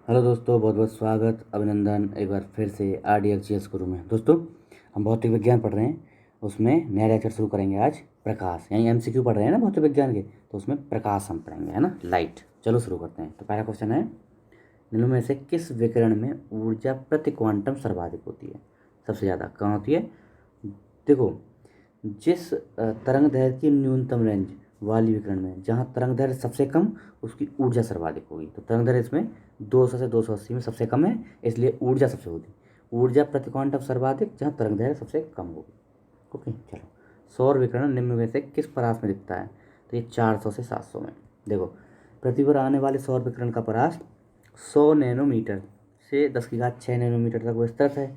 Hello दोस्तों, बहुत बहुत स्वागत, अभिनंदन एक बार फिर से RDXGS गुरु में। दोस्तों, हम भौतिक विज्ञान पढ़ रहे हैं। उसमें नया लेक्चर शुरू करेंगे आज, प्रकाश, यानी MCQ पढ़ रहे हैं ना भौतिक विज्ञान के, तो उसमें प्रकाश हम पढ़ेंगे, है ना, लाइट। चलो शुरू करते हैं। तो पहला क्वेश्चन है, निम्न में से किस विकिरण में ऊर्जा प्रति क्वांटम सर्वाधिक होती है? सबसे ज़्यादा कहाँ होती है? देखो, जिस तरंग दैर्घ्य की न्यूनतम रेंज वाली विकिरण में जहाँ तरंग दैर्घ्य सबसे कम, उसकी ऊर्जा सर्वाधिक होगी। तो तरंग दैर्घ्य इसमें 200 से 280 में सबसे कम है, इसलिए ऊर्जा सबसे होगी। ऊर्जा प्रति क्वांटम सर्वाधिक जहाँ तरंग दैर्घ्य सबसे कम होगी। ओके, चलो। सौर विकिरण निम्न में से किस परास में दिखता है? तो ये 400 से 700 में। देखो, पृथ्वी पर आने वाले सौर विकिरण का परास 100 नैनोमीटर से 10 की घात 6 नैनोमीटर तक विस्तृत है।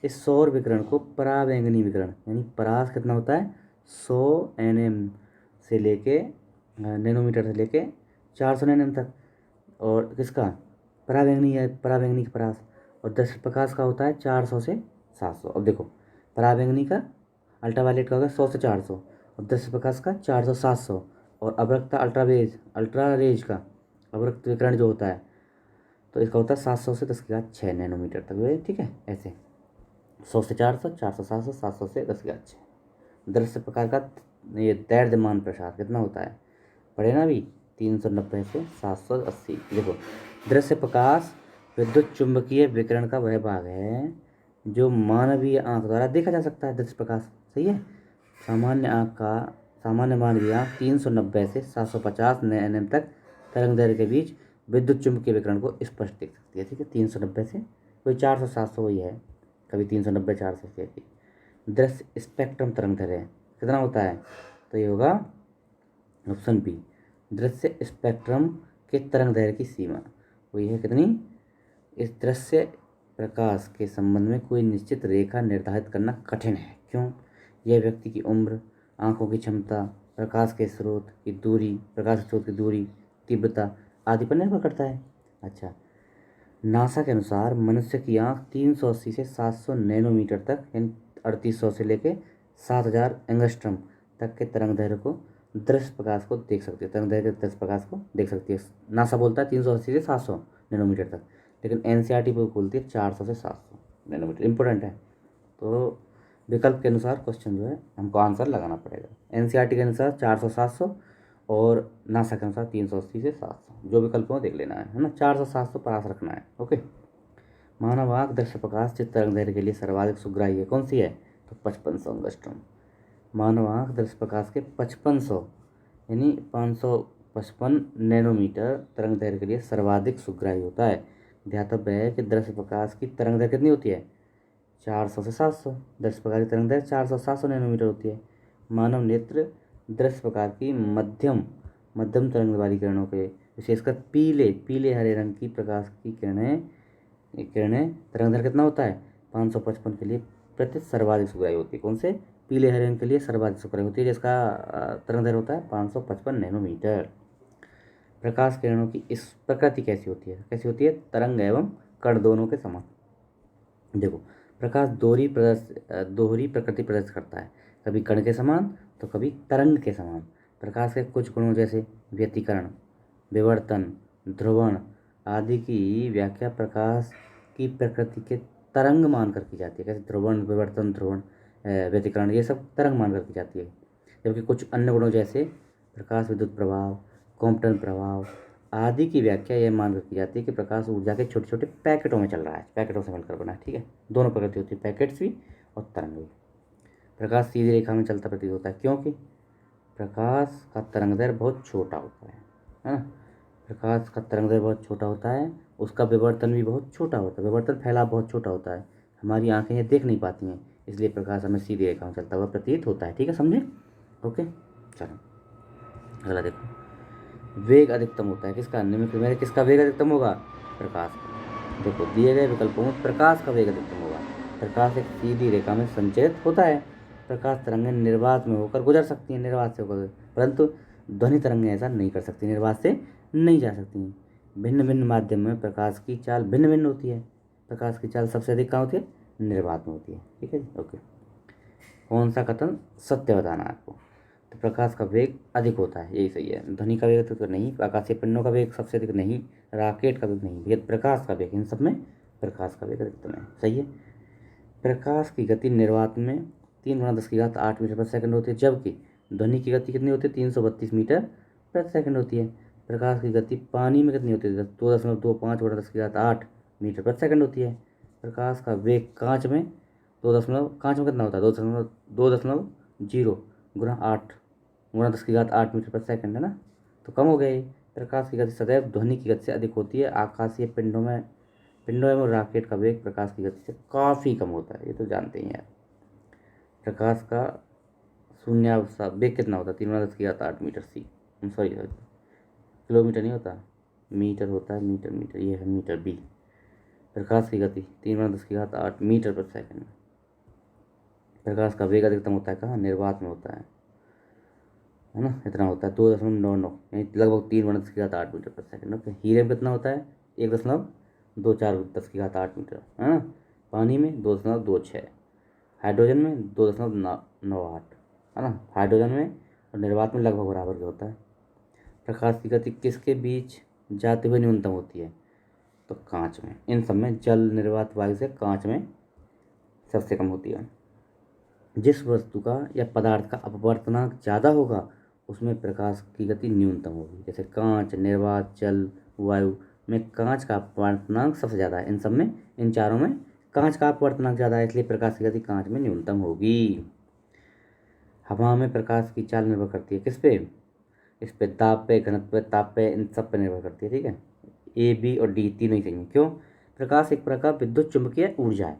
इस सौर विकिरण को परावैंगनी विकिरण, यानी परास कितना होता है? 100 nm से लेके नैनोमीटर से लेके 400 nm तक। और किसका? परावैंगनी है, परावैंगनी का परास। और दृश्य प्रकाश का होता है 400 से 700। अब देखो, परावैंगनी का, अल्ट्रावायलेट का होगा 100 से 400, और दृश्य प्रकाश का 400 700। और अवरक्त अल्ट्रा रेज का अवरक्त विकिरण जो होता है, तो इसका होता है 700 से 10 की घात 6 नैनोमीटर तक। ठीक है, ऐसे 100 से 400, 400 700, 700 से 10 की घात 6। दृश्य प्रकाश का ये दैर्घ्यमान प्रसार कितना होता है? पढ़े ना अभी, 390 से 780। देखो, दृश्य प्रकाश विद्युत चुंबकीय विकिरण का वह भाग है जो मानवीय आंख द्वारा देखा जा सकता है। दृश्य प्रकाश, सही है। सामान्य मानवीय आंख 390 से 750 nm तक तरंग दैर्घ्य के बीच विद्युत चुंबकीय विकिरण को स्पष्ट देख सकती है। ठीक है, 390 से कोई 400 700 वही है, कभी 390 400 से भी। दृश्य स्पेक्ट्रम तरंग दैर्घ्य कितना होता है? तो ये होगा ऑप्शन बी, दृश्य स्पेक्ट्रम के तरंग दैर्घ्य की सीमा वही है कितनी? इस दृश्य प्रकाश के संबंध में कोई निश्चित रेखा निर्धारित करना कठिन है। क्यों? यह व्यक्ति की उम्र, आंखों की क्षमता, प्रकाश स्रोत की दूरी, तीव्रता आदि पर निर्भर करता है। अच्छा, नासा के अनुसार मनुष्य की आंख 380 से 700 नैनोमीटर तक, यानी 3800 से लेके 7000 एंगस्ट्रम तक के तरंग दैर्घ्य को दृश्य प्रकाश को देख सकती है। तरंग दैर्घ्य दृश्य प्रकाश को देख सकती है। नासा बोलता है 380 से 700 नैनोमीटर तक, लेकिन NCERT बोलती है 400 से 700 नैनोमीटर। इंपॉर्टेंट है। तो विकल्प के अनुसार क्वेश्चन जो है हमको आंसर लगाना पड़ेगा। NCERT के अनुसार 400 700, और नासा के अनुसार 380 से 700। जो विकल्प हो देख लेना है ना, 400 700 पास रखना है। ओके। मानव आंख दृश्य प्रकाश जिस तरंग दैर्घ्य के लिए सर्वाधिक सुग्राही है, कौन सी है? तो 5500 एंगस्ट्रॉम। मानव आंख दृश्य प्रकाश के 5500 यानी 555 नैनोमीटर तरंग दैर्घ्य के लिए सर्वाधिक सुग्राही होता है। ध्यातव्य है कि दृश्य प्रकाश की तरंग दैर्घ्य कितनी होती है? 400 से 700। दृश्य प्रकाश की तरंग दैर्घ्य 400 700 नैनोमीटर होती है। मानव नेत्र दृश्य प्रकार की मध्यम मध्यम तरंग वाली किरणों के, विशेषकर पीले पीले हरे रंग की प्रकाश की किरणें किरणें तरंग दैर्घ्य कितना होता है? 555 के लिए प्रति सर्वाधिक सुग्राही होती है। कौन से? पीले हरे रंग के लिए सर्वाधिक सुग्राही होती है, जिसका तरंग दैर्घ्य होता है 555 नैनोमीटर। प्रकाश किरणों की इस प्रकृति कैसी होती है? तरंग एवं कण दोनों के समान। देखो, प्रकाश दोहरी प्रकृति प्रदर्शित करता है, कभी कण के समान तो कभी तरंग के समान। प्रकाश के कुछ गुणों जैसे व्यतिकरण, विवर्तन, ध्रुवण आदि की व्याख्या प्रकाश की प्रकृति के तरंग मानकर की जाती है। कैसे? ध्रुवण, विवर्तन, व्यतिकरण, ये सब तरंग मानकर की जाती है। जबकि कुछ अन्य गुणों जैसे प्रकाश विद्युत प्रभाव, कॉम्पटन प्रभाव आदि की व्याख्या यह मानकर की जाती है कि प्रकाश ऊर्जा के छोटे छोटे पैकेटों में चल रहा है, पैकेटों से मिलकर बना है। ठीक है, दोनों प्रकृति होती है, पैकेट्स भी और तरंग भी। प्रकाश सीधी रेखा में चलता प्रतीत होता है, क्योंकि प्रकाश का तरंगदैर्घ्य बहुत छोटा होता है ना। प्रकाश का तरंगदैर्घ्य बहुत छोटा होता है, उसका विवर्तन भी बहुत छोटा होता है, विवर्तन फैलाव बहुत छोटा होता है। हमारी आंखें ये देख नहीं पाती हैं, इसलिए प्रकाश हमें सीधी रेखा में चलता हुआ प्रतीत होता है। ठीक है, समझे? ओके, चलो अगला देखो। वेग अधिकतम होता है किसका? निम्न में किसका वेग अधिकतम होगा? प्रकाश का। देखो, दिए गए विकल्पों में प्रकाश का वेग अधिकतम होगा। प्रकाश एक सीधी रेखा में संचरित होता है। प्रकाश तरंगें निर्वात में होकर गुजर सकती हैं, निर्वात से होकर, परंतु ध्वनि तरंगें ऐसा नहीं कर सकती, निर्वात से नहीं जा सकती हैं। भिन्न भिन्न माध्यम में प्रकाश की चाल भिन्न भिन्न होती है। प्रकाश की चाल सबसे अधिक कहाँ होती है? निर्वात में होती है। ठीक है जी, ओके। कौन सा कथन सत्य बताना है आपको? तो प्रकाश का वेग अधिक होता है, यही सही है। ध्वनि का वेग तो नहीं, आकाशीय पिंडों का वेग सबसे अधिक नहीं, रॉकेट का वेग नहीं, ये प्रकाश का वेग, इन सब में प्रकाश का वेग अधिकतम है, सही है। प्रकाश की गति निर्वात में 3 × 10⁸ मीटर प्रति सेकंड होती है, जबकि ध्वनि की गति कितनी होती है, 332 मीटर प्रति सेकंड होती है। प्रकाश की गति पानी में कितनी होती है, 2.25 × 10⁸ मीटर प्रति सेकंड होती है। प्रकाश का वेग कांच में कांच में कितना होता है, 2.0 × 10⁸ मीटर प्रति सेकंड है ना, तो कम हो गया ये। प्रकाश की गति सदैव ध्वनि की गति से अधिक होती है। आकाशीय पिंडों एवं रॉकेट का वेग प्रकाश की गति से काफ़ी कम होता है, ये तो जानते ही हैं। प्रकाश का शून्यावस्था वेग कितना होता है, 3 × 10⁸ मीटर सी, सॉरी किलोमीटर नहीं होता, मीटर होता है, मीटर ये है मीटर बी। प्रकाश की गति 3 × 10⁸ मीटर प्रति सेकंड। प्रकाश का वेग अधिकतम होता है कहाँ, निर्वात में होता है ना, इतना होता है 2.99 यानी लगभग 3 × 10⁸ मीटर प्रति सेकंड। ओके, हीरे में कितना होता है, 1.24 × 10⁸ मीटर है ना, पानी में 2.26, हाइड्रोजन में 2.98 है ना, हाइड्रोजन में और निर्वात में लगभग बराबर का होता है। प्रकाश की गति किसके बीच जाते हुए न्यूनतम होती है, तो कांच में। इन सब में जल, निर्वात, वायु से कांच में सबसे कम होती है। जिस वस्तु का या पदार्थ का अपवर्तनांक ज़्यादा होगा उसमें प्रकाश की गति न्यूनतम होगी। जैसे कांच, निर्वात, जल, वायु में कांच का अपवर्तनांक सबसे ज़्यादा है। इन सब में, इन चारों में कांच का अपवर्तनांक ज़्यादा है, इसलिए प्रकाश की गति कांच में न्यूनतम होगी। हवा में प्रकाश की चाल निर्भर करती है किस पे, इस पे दाब पे, घनत्व पे, ताप पे, इन सब पे निर्भर करती है, ठीक है। ए, बी और डी तीनों ही चाहिए। क्यों, प्रकाश एक प्रकार विद्युत चुंबकीय ऊर्जा है।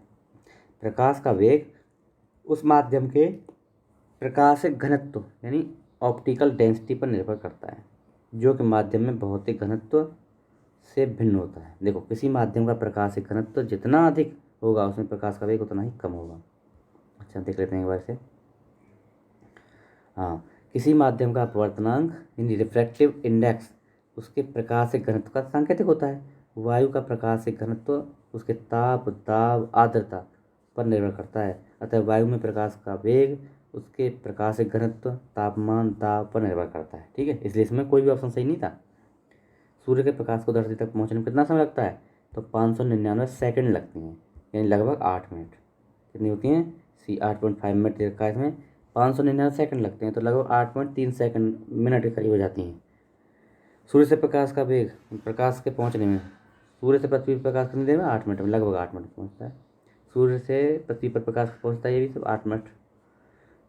प्रकाश का वेग उस माध्यम के प्रकाशिक घनत्व यानी ऑप्टिकल डेंसिटी पर निर्भर करता है, जो कि माध्यम में भौतिक घनत्व से भिन्न होता है। देखो, किसी माध्यम का प्रकाशिक घनत्व जितना अधिक होगा उसमें प्रकाश का वेग उतना ही कम होगा। अच्छा, देख लेते हैं एक बार से। हाँ, किसी माध्यम का अपवर्तनांक यानी रिफ्रैक्टिव इंडेक्स उसके प्रकाशिक घनत्व का सांकेतिक होता है। वायु का प्रकाशिक घनत्व उसके ताप, दाब, आर्द्रता पर निर्भर करता है। अतः वायु में प्रकाश का वेग उसके प्रकाशिक घनत्व, तापमान, दाब पर निर्भर करता है, ठीक है। इसलिए इसमें कोई भी ऑप्शन सही नहीं था। सूर्य के प्रकाश को धरती तक पहुंचने में कितना समय लगता है, तो 599 सेकंड लगती हैं, यानी लगभग 8 मिनट। कितनी होती हैं, 8.5 मिनट रखा है इसमें, 599 सेकंड लगते हैं, तो लगभग 8.3 सेकंड मिनट के करीब हो जाती हैं। सूर्य से प्रकाश का वेग, प्रकाश के पहुंचने में, सूर्य से पृथ्वी पर प्रकाश कितनी देर में, 8 मिनट में, लगभग 8 मिनट पहुंचता है। सूर्य से पृथ्वी पर प्रकाश पहुंचता है, ये भी सब 8 मिनट।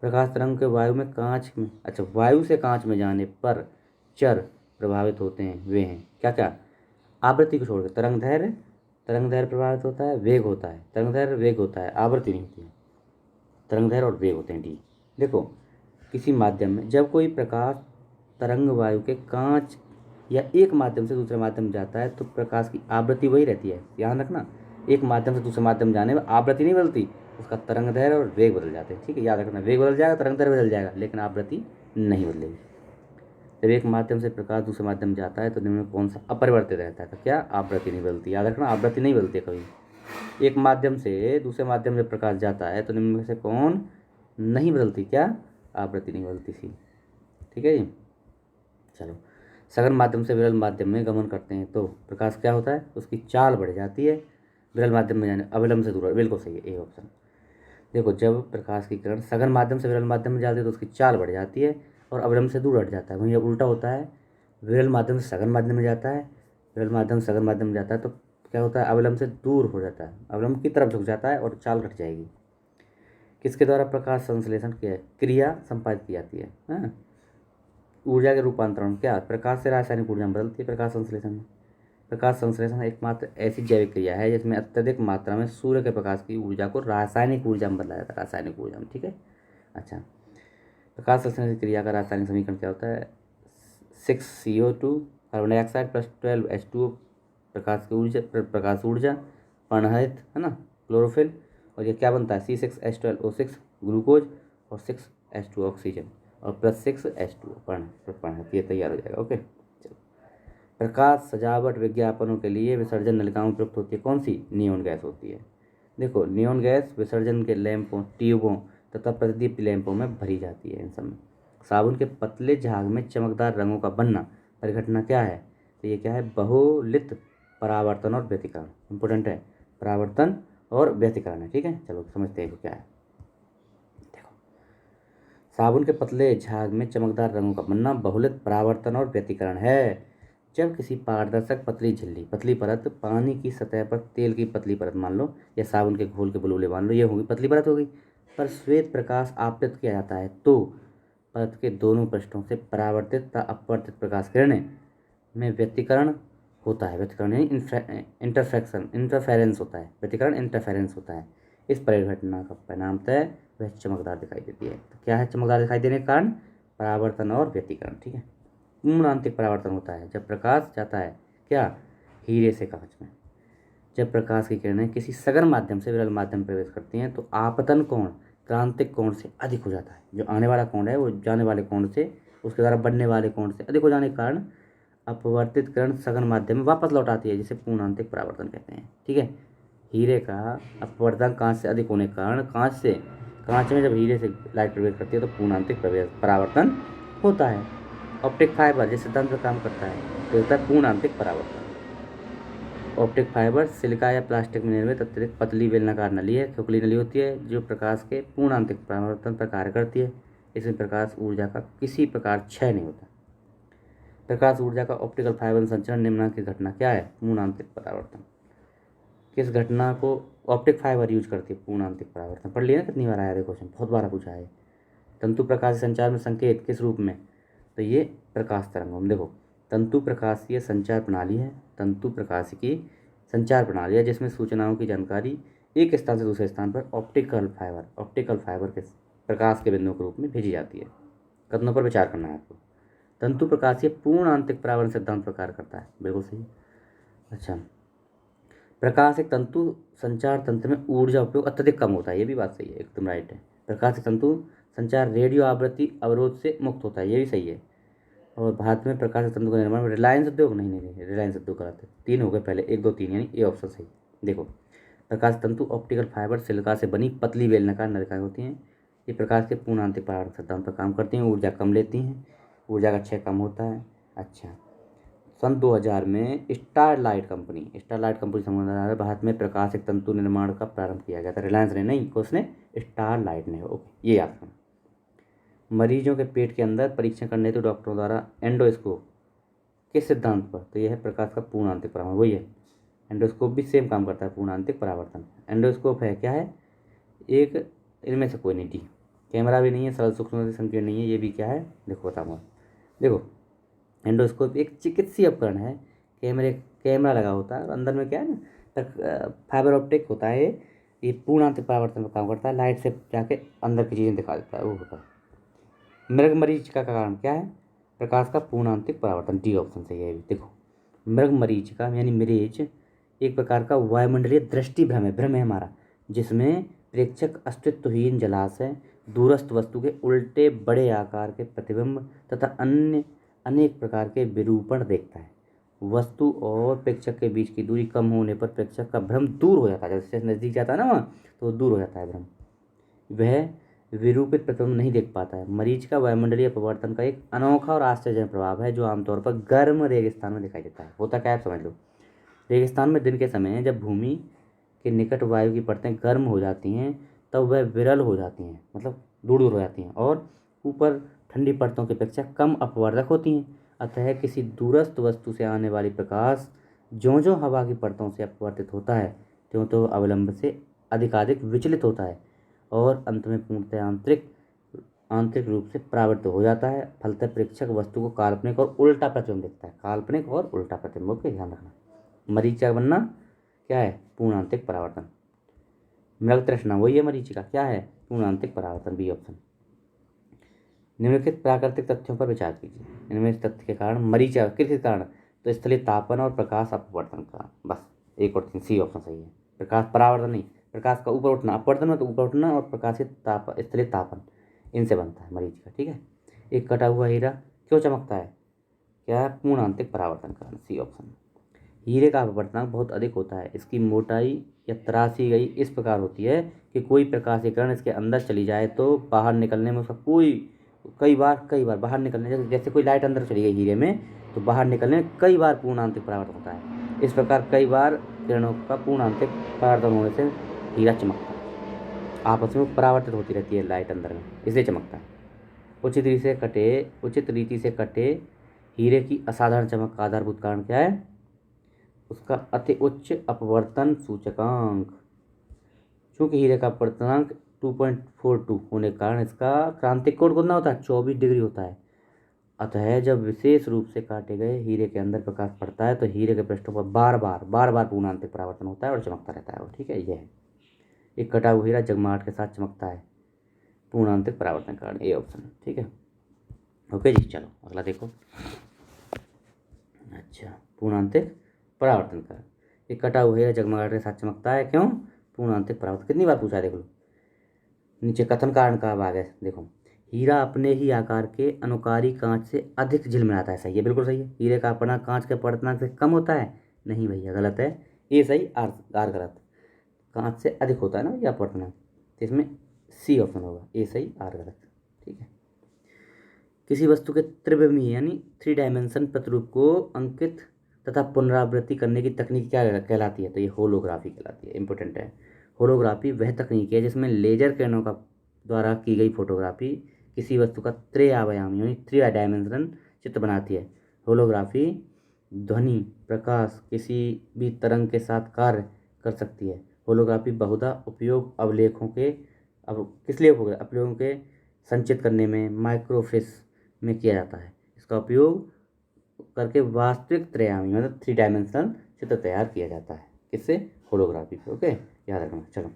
प्रकाश तरंग के वायु में कांच में, अच्छा, वायु से कांच में जाने पर चर प्रभावित होते हैं, वे हैं क्या क्या, आवृत्ति को छोड़कर तरंग दैर्घ्य प्रभावित होता है, वेग होता है, तरंग दैर्घ्य वेग होता है, आवृत्ति नहीं होती है, तरंग दैर्घ्य और वेग होते हैं, डी। देखो, किसी माध्यम में जब कोई प्रकाश तरंग वायु के कांच या एक माध्यम से दूसरे माध्यम में जाता है तो प्रकाश की आवृत्ति वही रहती है, ध्यान रखना। एक माध्यम से दूसरे माध्यम जाने में आवृत्ति नहीं बदलती, उसका तरंग दैर्घ्य और वेग बदल जाते हैं, ठीक है, याद रखना। वेग बदल जाएगा, तरंग दैर्घ्य बदल जाएगा, लेकिन आवृत्ति नहीं बदलेगी। जब एक माध्यम से प्रकाश दूसरे माध्यम में जाता है तो निम्न में कौन सा अपरिवर्तित रहता है, तो क्या, आवृत्ति नहीं बदलती, याद रखना, आवृत्ति नहीं बदलती है कभी। एक माध्यम से दूसरे माध्यम में प्रकाश जाता है तो निम्न में से कौन नहीं बदलती, क्या, आवृत्ति नहीं बदलती सी, ठीक है जी। चलो, सघन माध्यम से विरल माध्यम में गमन करते हैं तो प्रकाश क्या होता है, उसकी चाल बढ़ जाती है। विरल माध्यम में जाने, अविलंब से दूर, बिल्कुल सही है ए ऑप्शन। देखो, जब प्रकाश की किरण सघन माध्यम से विरल माध्यम में जाती है तो उसकी चाल बढ़ जाती है और अविलंब से दूर हट जाता है। वहीं जब उल्टा होता है, विरल माध्यम से सघन माध्यम में जाता है, विरल माध्यम से सघन माध्यम में जाता है तो क्या होता है, अविलंब से दूर हो जाता है, अविलंब की तरफ झुक जाता है और चाल घट जाएगी। किसके द्वारा प्रकाश संश्लेषण क्रिया संपादित की जाती है, हाँ? ऊर्जा के रूपांतरण, क्या, प्रकाश से रासायनिक ऊर्जा में बदलती है प्रकाश संश्लेषण में। प्रकाश संश्लेषण एकमात्र ऐसी जैविक क्रिया है जिसमें अत्यधिक मात्रा में सूर्य के प्रकाश की ऊर्जा को रासायनिक ऊर्जा में बदला जाता है, रासायनिक ऊर्जा में, ठीक है। अच्छा, प्रकाश संश्लेषण क्रिया का रासायनिक समीकरण क्या होता है, 6CO2 carbon dioxide plus 12H2O प्रकाश ऊर्जा पर्णहरित है ना, क्लोरोफिल, और ये क्या बनता है, C6H12O6 ग्लूकोज और 6H2 ऑक्सीजन और प्लस 6H2O पर्णहरित, ये तैयार हो जाएगा। ओके, चलो। प्रकाश सजावट विज्ञापनों के लिए विसर्जन नलिकाओं में प्रयुक्त होती है, कौन सी, नियोन गैस होती है। देखो, नियोन गैस विसर्जन के लैंपों, ट्यूबों तथा प्रतिदीप्ति लैंपों में भरी जाती है इन सब में। साबुन के पतले झाग में चमकदार रंगों का बनना परिघटना क्या है? तो ये क्या है? बहुलित परावर्तन और व्यतिकरण। इंपॉर्टेंट है, परावर्तन और व्यतिकरण है। ठीक है, चलो समझते हैं कि क्या है। देखो, साबुन के पतले झाग में चमकदार रंगों का बनना बहुलित परावर्तन और व्यतिकरण है। जब किसी पारदर्शक पतली झिल्ली पतली परत पानी की सतह पर तेल की पतली परत मान लो, या साबुन के घोल के बुलबुले मान लो, ये होगी पतली परत हो गई, पर श्वेत प्रकाश आपतित किया जाता है तो परत के दोनों पृष्ठों से परावर्तित तथा अपवर्तित प्रकाश किरणें में व्यतिकरण होता है। व्यतिकरण यानी इंटरफेरेंस होता है। व्यतिकरण इंटरफेरेंस होता है। इस परिघटना का परिणामतः वह चमकदार दिखाई देती है। तो क्या है चमकदार दिखाई देने के कारण? परावर्तन और व्यतिकरण। ठीक है, पूर्ण आंतरिक परावर्तन होता है जब प्रकाश जाता है क्या? हीरे से कांच में। जब प्रकाश की किरणें किसी सघन माध्यम से विरल माध्यम में प्रवेश करती हैं तो आपतन कोण क्रांतिक कोण से अधिक हो जाता है। जो आने वाला कोण है वो जाने वाले कोण से, उसके द्वारा बढ़ने वाले कोण से अधिक हो जाने के कारण अपवर्तित किरण सघन माध्यम में वापस लौट आती है, जिसे पूर्ण आंतरिक परावर्तन कहते हैं। ठीक है, हीरे का अपवर्तन कांच से अधिक होने के कारण कांच में जब हीरे से लाइट प्रवेश करती है तो पूर्ण आंतरिक परावर्तन होता है। ऑप्टिक फाइबर जिस सिद्धांत पर काम करता है तो होता है पूर्ण आंतरिक परावर्तन। ऑप्टिक फाइबर सिलिका या प्लास्टिक में निर्मित अत्यधिक पतली बेलनाकार नली है, खोखली नली होती है, जो प्रकाश के पूर्ण आंतरिक परावर्तन पर कार्य करती है। इसमें प्रकाश ऊर्जा का किसी प्रकार क्षय नहीं होता। प्रकाश ऊर्जा का ऑप्टिकल फाइबर संचरण निम्नलिखित घटना क्या है? पूर्ण आंतरिक परावर्तन। किस घटना को ऑप्टिक फाइबर यूज करती है? पूर्ण आंतरिक परावर्तन। पढ़ लिया ना, कितनी बार आया क्वेश्चन, बहुत बार पूछा है। तंतु प्रकाश संचार में संकेत किस रूप में? तो ये प्रकाश तरंगों। देखो, तंतु प्रकाशीय संचार प्रणाली है। तंतु प्रकाशिकी संचार प्रणाली है जिसमें सूचनाओं की जानकारी एक स्थान से दूसरे स्थान पर ऑप्टिकल फाइबर के प्रकाश के बिंदुओं के रूप में भेजी जाती है। कथनों पर विचार करना है आपको। तंतु प्रकाशीय पूर्ण आंतरिक परावर्तन सिद्धांत पर कार्य करता है। बिल्कुल सही। अच्छा, प्रकाश एक तंतु संचार तंत्र में ऊर्जा उपयोग अत्यधिक कम होता है। ये भी बात सही है, एकदम राइट है। प्रकाश एक तंतु संचार रेडियो आवृत्ति अवरोध से मुक्त होता है। ये भी सही है। और भारत में प्रकाश तंत्र का निर्माण रिलायंस उद्योग, नहीं, रिलायंस उद्योग कराते। 3 हो गए पहले, 1 2 3, यानी ये ऑप्शन सही। देखो, प्रकाश तंतु ऑप्टिकल फाइबर सिलिका से बनी पतली बेलनाकार नलिकाएं होती हैं। ये प्रकाश के पूर्ण आंतरिक परावर्तन सिद्धांत पर काम करती हैं। ऊर्जा कम लेती हैं, ऊर्जा का क्षय कम होता है। अच्छा, सन 2000 में स्टारलाइट कंपनी संबंध भारत में प्रकाश एक तंतु निर्माण का प्रारंभ किया गया था। रिलायंस ने नहीं, उसने स्टारलाइट ने। ओके, ये याद रखना। मरीजों के पेट के अंदर परीक्षण करने तो डॉक्टरों द्वारा एंडोस्कोप किस सिद्धांत पर? तो यह है प्रकाश का पूर्ण आंतरिक परावर्तन। वही है, एंडोस्कोप भी सेम काम करता है, पूर्ण आंतरिक परावर्तन। एंडोस्कोप है क्या है? एक, इनमें से कोई नहीं। डी, कैमरा भी नहीं है, सरल सूक्ष्म संकीर्ण नहीं है। ये भी क्या है? देखो बताऊँगा। देखो, एंडोस्कोप एक चिकित्सीय उपकरण है। कैमरा लगा होता है और अंदर में क्या है ना, फाइबर ऑप्टिक होता है। ये पूर्ण आंतरिक परावर्तन पर काम करता है। लाइट से जाके अंदर की चीज़ें दिखा देता है, वो होता है। मृग मरीचिका का कारण क्या है? प्रकाश का पूर्ण आंतरिक परावर्तन। डी ऑप्शन सही है। देखो, मृग मरीचिका यानी मिरेज एक प्रकार का वायुमंडलीय दृष्टि भ्रम है हमारा, जिसमें प्रेक्षक अस्तित्वहीन जलाशय, दूरस्थ वस्तु के उल्टे बड़े आकार के प्रतिबिंब तथा अन्य अनेक प्रकार के विरूपण देखता है। वस्तु और प्रेक्षक के बीच की दूरी कम होने पर प्रेक्षक का भ्रम दूर हो जाता है। जैसे नज़दीक जाता है ना वहाँ, तो वो दूर हो जाता है भ्रम, वह विरूपित प्रतिबिंब नहीं देख पाता है। मरीच का वायुमंडलीय परिवर्तन का एक अनोखा और आश्चर्यजनक प्रभाव है जो आमतौर पर गर्म रेगिस्तान में दिखाई देता है। होता क्या है समझ लो। रेगिस्तान में दिन के समय जब भूमि के निकट वायु की परतें गर्म हो जाती हैं तब वह विरल हो जाती हैं, मतलब दूर दूर हो जाती हैं, और ऊपर ठंडी परतों की अपेक्षा कम अपवर्तक होती हैं। अतः किसी दूरस्थ वस्तु से आने वाली प्रकाश ज्यों ज्यों हवा की परतों से अपवर्तित होता है त्यों तो अवलंब से अधिकाधिक विचलित होता है और अंत में पूर्णतः आंतरिक रूप से परावर्तित हो जाता है। फलतः प्रेक्षक वस्तु को काल्पनिक और उल्टा प्रतिबिंब देखता है। काल्पनिक और उल्टा प्रतिबिंब का ध्यान रखना। मरीचिका बनना क्या है? पूर्ण आंतरिक परावर्तन। मृग तृष्णा वही है मरीचिका, क्या है? पूर्ण आंतरिक परावर्तन। B option. निम्नलिखित प्राकृतिक तथ्यों पर विचार कीजिए। इनमें तथ्य के कारण मरीचिका किस कारण? तो स्थलीय तापन और प्रकाश अपवर्तन का। बस 1 और 3, सी ऑप्शन सही है। प्रकाश परावर्तन नहीं, प्रकाश का ऊपर उठना, अपवर्तन में तो ऊपर उठना, और प्रकाशित स्थलीय तापन, इनसे बनता है मरीचिका। ठीक है। एक कटा हुआ हीरा क्यों चमकता है? क्या है? पूर्ण आंतरिक परावर्तन कारण। C option. हीरे का अपवर्तनांक बहुत अधिक होता है। इसकी मोटाई या तराशी गई इस प्रकार होती है कि कोई प्रकाश की किरण इसके अंदर चली जाए तो बाहर निकलने में उसका कोई कई बार बाहर निकलने, जैसे कोई लाइट अंदर चली गई हीरे में तो बाहर निकलने में कई बार पूर्ण आंतरिक परावर्तन होता है। इस प्रकार कई बार किरणों का पूर्ण आंतरिक परावर्तन होने से हीरा चमकता है। आपस में परावर्तित होती रहती है लाइट अंदर में, इसलिए चमकता है। उचित रीति से कटे हीरे की असाधारण चमक का आधारभूत कारण क्या है? उसका अति उच्च अपवर्तन सूचकांक। चूंकि हीरे का अपवर्तनांक 2.42 होने के कारण इसका क्रांतिक कोण कितना होता है? 24 डिग्री होता है। अतः जब विशेष रूप से काटे गए हीरे के अंदर प्रकाश पड़ता है तो हीरे के पृष्ठों पर बार बार पूर्णांतिक परावर्तन होता है और चमकता रहता है वो। ठीक है, यह है। एक कटा हुआ हीरा जगमगाहट के साथ चमकता है पूर्णांतिक परावर्तन के कारण, ये ऑप्शन। ठीक है, ओके जी। चलो अगला देखो। अच्छा, पूर्णांतिक परावर्तन का एक कटा हुआ हीरा जगमगाहट के साथ चमकता है, क्यों? पूर्णांतिक परावर्तन। कितनी बार पूछा है देख लो। नीचे कथन कारण का भाग है, देखो। हीरा अपने ही आकार के अनुकारी कांच से अधिक झिलमिलाता है। सही है, बिल्कुल सही है। हीरे का अपना कांच के अपवर्तनांक से कम होता है? नहीं भैया, गलत है। ये सही, आर गलत। कांच से अधिक होता है ना भैया अपवर्तनांक, तो इसमें सी ऑप्शन होगा। ए सही, आर गलत। ठीक है। किसी वस्तु के त्रिविमीय यानी 3 डायमेंशन प्रतिरूप को अंकित तथा पुनरावृत्ति करने की तकनीक क्या कहलाती है? तो ये होलोग्राफी कहलाती है। इंपॉर्टेंट है। होलोग्राफी वह तकनीक है जिसमें लेजर किरणों का द्वारा की गई फोटोग्राफी किसी वस्तु का त्रिआयामी यानी 3 डायमेंशनल चित्र बनाती है। होलोग्राफी ध्वनि, प्रकाश, किसी भी तरंग के साथ कार्य कर सकती है। होलोग्राफी बहुधा उपयोग अवलेखों के किस लिए उपयोग? अवलेखों के संचित करने में, माइक्रोफिश में किया जाता है। इसका उपयोग करके वास्तविक त्रिआयामी मतलब 3 डायमेंशनल चित्र तैयार किया जाता है। किससे? होलोग्राफी पे। ओके, याद रखना। चलो,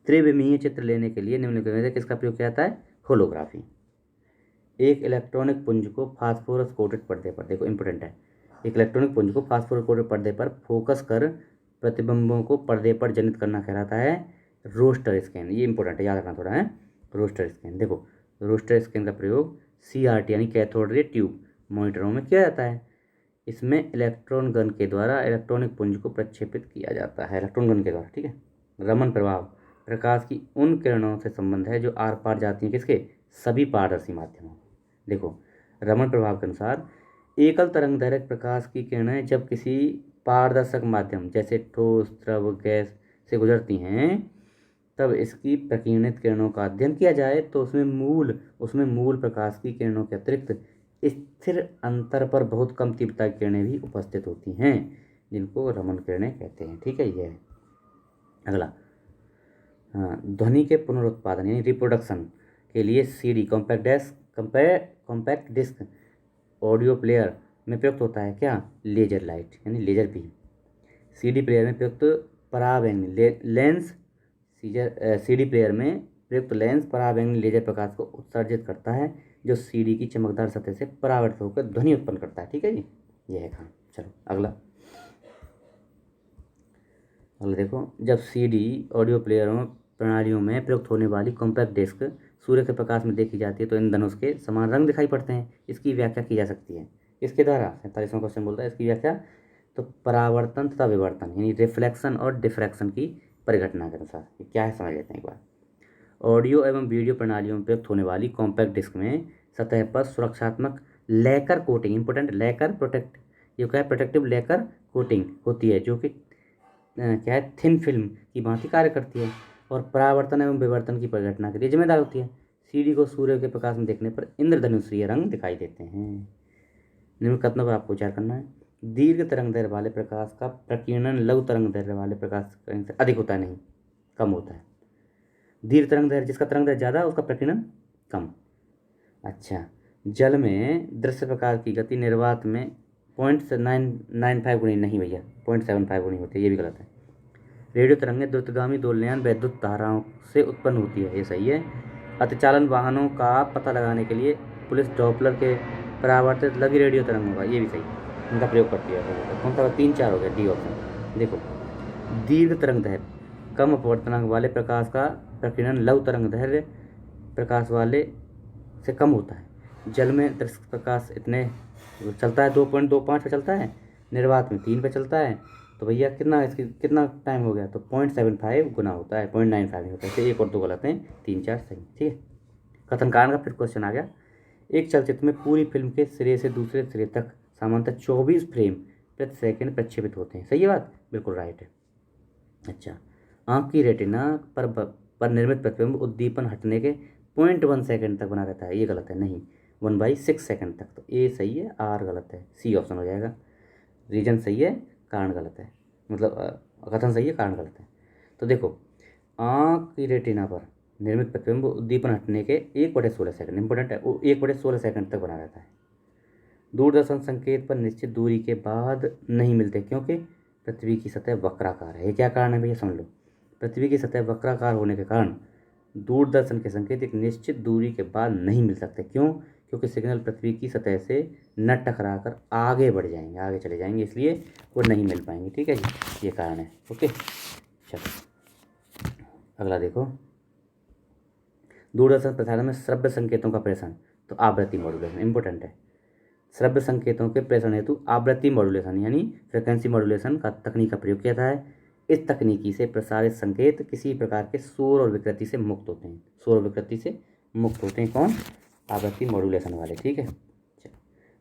त्रिविमीय चित्र लेने के लिए निम्नलिखित में से किसका प्रयोग किया जाता है? होलोग्राफी। एक इलेक्ट्रॉनिक पुंज को फास्फोरस कोटेड पर्दे पर, देखो इंपॉर्टेंट है, एक इलेक्ट्रॉनिक पुंज को फास्फोरस कोटेड पर्दे पर फोकस कर प्रतिबिंबों को पर्दे पर जनित करना कहलाता है रोस्टर स्कैन। ये इंपॉर्टेंट है, याद रखना थोड़ा है। रोस्टर स्कैन, देखो रोस्टर स्कैन का प्रयोग CRT यानी कैथोड रे ट्यूब मॉनिटरों में किया जाता है। इसमें इलेक्ट्रॉन गन के द्वारा इलेक्ट्रॉनिक पुंज को प्रक्षेपित किया जाता है, इलेक्ट्रॉन गन के द्वारा। ठीक है। रमन प्रभाव, प्रकाश की उन किरणों से संबंध है जो आर पार जाती हैं किसके? सभी पारदर्शी माध्यमों। देखो, रमन प्रभाव के अनुसार एकल तरंग दैर्घ्य प्रकाश की किरणें जब किसी पारदर्शक माध्यम जैसे ठोस, द्रव, गैस से गुजरती हैं तब इसकी प्रकीर्णित किरणों का अध्ययन किया जाए तो उसमें मूल प्रकाश की किरणों के अतिरिक्त स्थिर अंतर पर बहुत कम तीव्रता की किरणें भी उपस्थित होती हैं, जिनको रमन किरणें कहते हैं। ठीक है, ये है। अगला, हाँ, ध्वनि के पुनरुत्पादन यानी रिप्रोडक्शन के लिए CD compact disc audio player में प्रयुक्त होता है क्या? लेजर लाइट यानी लेजर बीम। CD प्लेयर में प्रयुक्त पराबैंगनी लेंस CD प्लेयर में प्रयुक्त लेंस पराबैंगनी लेजर प्रकाश को उत्सर्जित करता है जो CD की चमकदार सतह से परावर्तित होकर ध्वनि उत्पन्न करता है। ठीक है जी, यह है। हाँ, चलो अगला देखो। जब CD ऑडियो प्लेयरों प्रणालियों में प्रयुक्त होने वाली कॉम्पैक्ट डिस्क सूर्य के प्रकाश में देखी जाती है तो इन धनुष के समान रंग दिखाई पड़ते हैं। इसकी व्याख्या की जा सकती है इसके द्वारा। 47वां क्वेश्चन बोलता है इसकी व्याख्या, तो परावर्तन तथा विवर्तन यानी रिफ्लेक्शन और डिफ्रैक्शन की परिघटना के अनुसार। ये क्या है, समझ लेते हैं एक बार। ऑडियो एवं वीडियो प्रणालियों में प्रयुक्त होने वाली कॉम्पैक्ट डिस्क में सतह पर सुरक्षात्मक लेकर कोटिंग, इंपोर्टेंट, लेकर प्रोटेक्ट, ये क्या है? प्रोटेक्टिव लेकर कोटिंग होती है जो कि क्या है? थिन फिल्म की भांति कार्य करती है और परावर्तन एवं विवर्तन की परिघटना के लिए जिम्मेदार होती है। CD को सूर्य के प्रकाश में देखने पर इंद्रधनुषीय रंग दिखाई देते हैं। निम्न कथनों पर आपको विचार करना है। दीर्घ तरंग दैर्घ्य वाले प्रकाश का प्रकीर्णन लघु तरंग दैर्घ्य वाले प्रकाश से अधिक होता है, नहीं, कम होता है। दीर्घ तरंग दैर्घ्य, जिसका तरंग दैर्घ्य ज़्यादा उसका प्रकीर्णन कम। अच्छा, जल में दृश्य प्रकाश की गति निर्वात में 0.995 गुनी, नहीं भैया 0.75 गुनी होती है, ये भी गलत है। रेडियो तरंगें द्रुतगामी दोलनयान वैद्युत धाराओं से उत्पन्न होती है, ये सही है। अतिचालन वाहनों का पता लगाने के लिए पुलिस डॉपलर के परावर्तित लघु रेडियो तरंगों का, ये भी सही, इनका प्रयोग करती है। कौन सा? 3 4 हो गया, डी ऑप्शन। देखो, दीर्घ तरंग दैर्घ्य कम अपवर्तनांक वाले प्रकाश का प्रकीर्णन लघु तरंग दैर्घ्य प्रकाश वाले से कम होता है। जल में दृश्य प्रकाश इतने चलता है 2.25 पे चलता है, निर्वात में 3 पे चलता है, तो भैया कितना टाइम हो गया? तो 0.75 गुना होता है, 0.95 नहीं होता है। तो 1 और 2 गलत हैं, 3 4 सही। ठीक है, कथन कारण का फिर क्वेश्चन आ गया। एक चलचित्र में पूरी फिल्म के सिरे से दूसरे सिरे तक सामान्यतः 24 फ्रेम प्रति सेकंड प्रक्षेपित होते हैं। सही है बात, बिल्कुल राइट है। अच्छा, आँख की रेटिना पर निर्मित प्रतिबिंब उद्दीपन हटने के 0.1 सेकंड तक बना रहता है। ये गलत है, नहीं, 1/6 सेकंड तक। तो ए सही है, आर गलत है, सी ऑप्शन हो जाएगा। रीजन सही है, कारण गलत है, मतलब कथन सही है, कारण गलत है। तो देखो, आँख की रेटिना पर निर्मित प्रतिबिंब उद्दीपन हटने के 1/16 सेकंड, इंपॉर्टेंट है, 1/16 सेकंड तक बना रहता है। दूरदर्शन संकेत पर निश्चित दूरी के बाद नहीं मिलते क्योंकि पृथ्वी की सतह वक्राकार है। ये क्या कारण है भैया, समझ लो। पृथ्वी की सतह वक्राकार होने के कारण दूरदर्शन के संकेत एक निश्चित दूरी के बाद नहीं मिल सकते। क्यों? क्योंकि सिग्नल पृथ्वी की सतह से न टकराकर आगे बढ़ जाएंगे, आगे चले जाएंगे, इसलिए वो नहीं मिल पाएंगे। ठीक है जी, ये कारण है। ओके, चलो अगला देखो। दूरदर्शन प्रसारण में श्रव्य संकेतों का प्रेषण, तो आवृत्ति मॉड्यूलेशन इंपॉर्टेंट है। श्रव्य संकेतों के प्रेषण हेतु आवृत्ति मॉड्यूलेशन यानी फ्रिक्वेंसी मॉड्यूलेशन का तकनीक का प्रयोग किया जाता है। इस तकनीकी से प्रसारित संकेत किसी प्रकार के शोर और विकृति से मुक्त होते हैं। शोर और विकृति से मुक्त होते हैं कौन? आवृत्ति मॉड्यूलेशन वाले। ठीक है,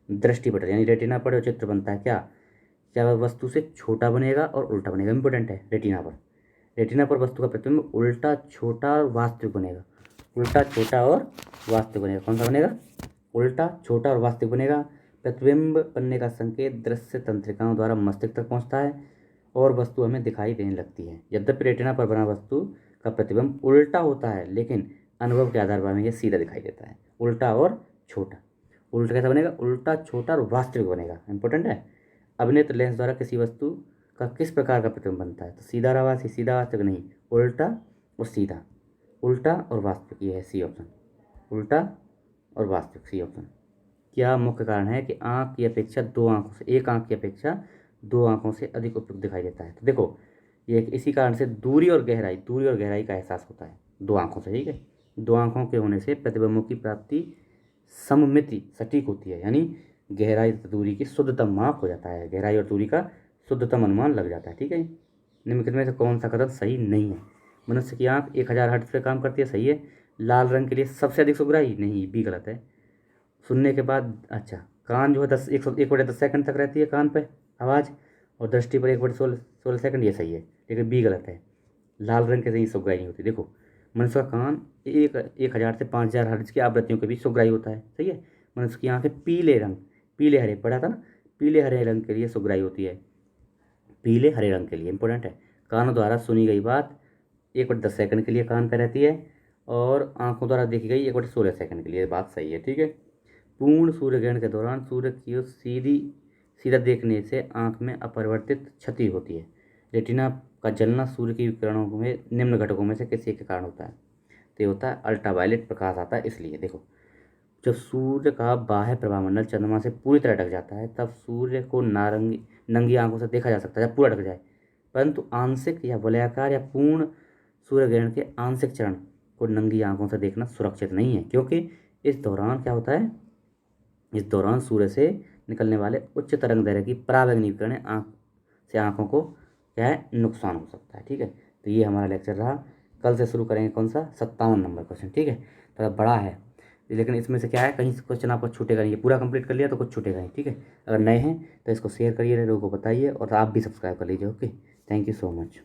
दृष्टिपटल यानी रेटिना पर जो चित्र बनता है, क्या वह वस्तु से छोटा बनेगा और उल्टा बनेगा? इंपॉर्टेंट है। रेटिना पर वस्तु का प्रतिबिंब उल्टा छोटा और वास्तविक बनेगा। उल्टा छोटा और वास्तविक बनेगा। कौन सा बनेगा? उल्टा छोटा और वास्तविक बनेगा। प्रतिबिंब बनने का संकेत दृश्य तंत्रिकाओं द्वारा मस्तिष्क तक पहुंचता है और वस्तु हमें दिखाई देने लगती है। यद्यपि रेटिना पर बना वस्तु का प्रतिबिंब उल्टा होता है, लेकिन अनुभव के आधार पर हमें यह सीधा दिखाई देता है। उल्टा और छोटा। उल्टा कैसा बनेगा? उल्टा छोटा और वास्तविक बनेगा। इंपॉर्टेंट है। अभिनेत्र लेंस द्वारा किसी वस्तु का किस प्रकार का प्रतिबिंब बनता है? तो सीधा रवासी, सीधा वास्तविक नहीं, उल्टा और सीधा। उल्टा और वास्तविक, ये है सी ऑप्शन, उल्टा और वास्तविक, सी ऑप्शन। क्या मुख्य कारण है कि आँख की अपेक्षा दो आँखों से, एक आँख की अपेक्षा दो आँखों से अधिक उपयुक्त दिखाई देता है? तो देखो, ये इसी कारण से दूरी और गहराई का एहसास होता है दो आँखों से। ठीक है, दो आँखों के होने से प्रतिबिंबों की प्राप्ति सममिति सटीक होती है, यानी गहराई तथा दूरी की शुद्धतम माप हो जाता है। गहराई और दूरी का शुद्धतम अनुमान लग जाता है। ठीक है, निम्नलिखित में से कौन सा कथन सही नहीं है? मनुष्य की आँख 1000 हर्ट्ज पे काम करती है, सही है। लाल रंग के लिए सबसे अधिक सुगराई, नहीं, भी गलत है। सुनने के बाद, अच्छा, कान जो है 1/10 सेकंड तक रहती है कान पे आवाज़, और दृष्टि पर 1/16 सेकंड, ये सही है, लेकिन बी गलत है। लाल रंग के सही सुगराई नहीं होती। देखो, मनुष्य का कान 1000 से 5000 हर्ट्ज की आवृत्तियों के बीच सुगराई होता है, सही है। मनुष्य की आँखें पीले हरे, पढ़ा था ना, पीले हरे रंग के लिए सुगराई होती है, पीले हरे रंग के लिए, इंपॉर्टेंट है। कानों द्वारा सुनी गई बात 1/10 सेकंड के लिए कान पर रहती है, और आंखों द्वारा देखी गई 1/16 सेकंड के लिए, बात सही है। ठीक है, पूर्ण सूर्य ग्रहण के दौरान सूर्य की ओर सीधा देखने से आंख में अपरिवर्तित क्षति होती है। रेटिना का जलना सूर्य की विकिरणों में निम्न घटकों में से किसी के कारण होता है? तो ये होता है अल्ट्रावायलेट प्रकाश आता है, इसलिए। देखो, जब सूर्य का बाह्य प्रभामंडल चंद्रमा से पूरी तरह ढक जाता है, तब सूर्य को नंगी आंखों से देखा जा सकता है जब पूरा ढक जाए, परंतु आंशिक या वलयाकार या पूर्ण सूर्य ग्रहण के आंशिक चरण को नंगी आंखों से देखना सुरक्षित नहीं है, क्योंकि इस दौरान क्या होता है, इस दौरान सूर्य से निकलने वाले उच्च तरंग दैर्घ्य की पराबैंगनी किरण आंखों को क्या है, नुकसान हो सकता है। ठीक है, तो ये हमारा लेक्चर रहा। कल से शुरू करेंगे कौन सा, 57 नंबर क्वेश्चन। ठीक है, थोड़ा बड़ा है, लेकिन इसमें से क्या है, कहीं क्वेश्चन आपको छूटेगा नहीं। ये पूरा कंप्लीट कर लिया तो कुछ छूटेगा नहीं। ठीक है, अगर नए हैं तो इसको शेयर करिए, लोगों को बताइए, और आप भी सब्सक्राइब कर लीजिए। Okay, thank you so much.